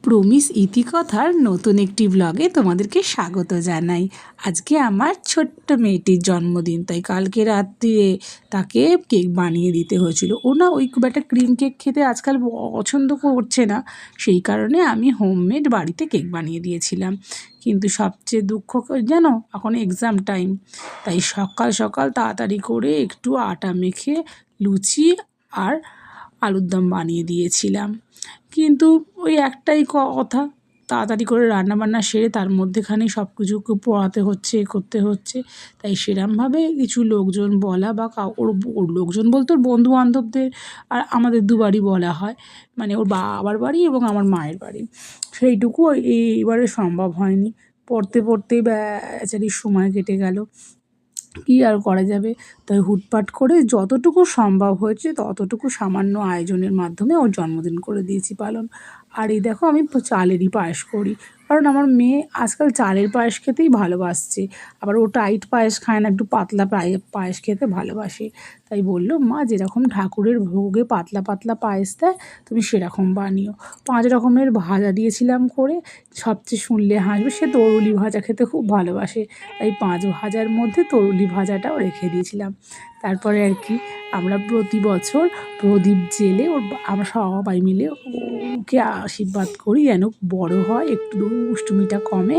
Promise ইতিকথার নতুন একটি ব্লগে তোমাদেরকে স্বাগত জানাই। আজকে আমার ছোট্ট মেয়েটির জন্মদিন, তাই কালকে রাত্রিরে তাকে কেক বানিয়ে দিতে হয়েছিল। ও না ওই খুব একটা ক্রিম কেক খেতে আজকাল পছন্দ করছে না, সেই কারণে আমি হোমমেড বাড়িতে কেক বানিয়ে দিয়েছিলাম। কিন্তু সবচেয়ে দুঃখ জানো, এখন এক্সাম টাইম, তাই সকাল সকাল তাড়াতাড়ি করে একটু আটা মেখে লুচি আর আলুর দম বানিয়ে দিয়েছিলাম। কিন্তু ওই একটাই কথা, তাড়াতাড়ি করে রান্নাবান্না সেরে তার মধ্যেখানে সব কিছুকে পড়াতে হচ্ছে, করতে হচ্ছে। তাই সেরমভাবে কিছু লোকজন বলা বা ওর লোকজন বলতে ওর বন্ধুবান্ধবদের আর আমাদের দুবারই বলা হয়, মানে ওর বাবার বাড়ি এবং আমার মায়ের বাড়ি, সেইটুকু এইবারে সম্ভব হয়নি। পড়তে পড়তেই বেচারির সময় কেটে গেল, কী আর করা যাবে। তাই হুটপাট করে যতটুকু সম্ভব হয়েছে ততটুকু সামান্য আয়োজনের মাধ্যমে ওর জন্মদিন করে দিয়েছি পালন। আর এই দেখো, আমি চালেরই পায়েস করি, কারণ আমার মেয়ে আজকাল চালের পায়েস খেতেই ভালোবাসছে। আবার ও টাইট পায়েস খায় না, একটু পাতলা পায়েস খেতে ভালোবাসে। তাই বললো, মা যেরকম ঠাকুরের ভোগে পাতলা পাতলা পায়েস দেয় তুমি সেরকম বানিও। 5 রকমের ভাজা দিয়েছিলাম করে, সবচেয়ে শুনলে হাসবে, সে তরুলি ভাজা খেতে খুব ভালোবাসে, তাই 5 ভাজার মধ্যে তরুলি ভাজাটাও রেখে দিয়েছিলাম। তারপরে আর কি, আমরা প্রতি বছর প্রদীপ জেলে আমরা সবাই মিলে ওকে আশীর্বাদ করি যেন বড় হয়, একটু দুষ্টুমিটা কমে,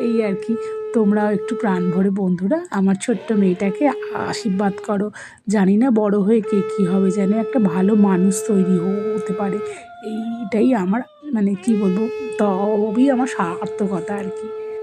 এই আর কি। তোমরাও একটু প্রাণ ভরে বন্ধুরা আমার ছোট্ট মেয়েটাকে আশীর্বাদ করো। জানি না বড় হয়ে কে কী হবে, যেন একটা ভালো মানুষ তৈরি হতে পারে। এইটাই আমার, মানে কি বলবো, তবেই আমার সার্থকতা আর কি।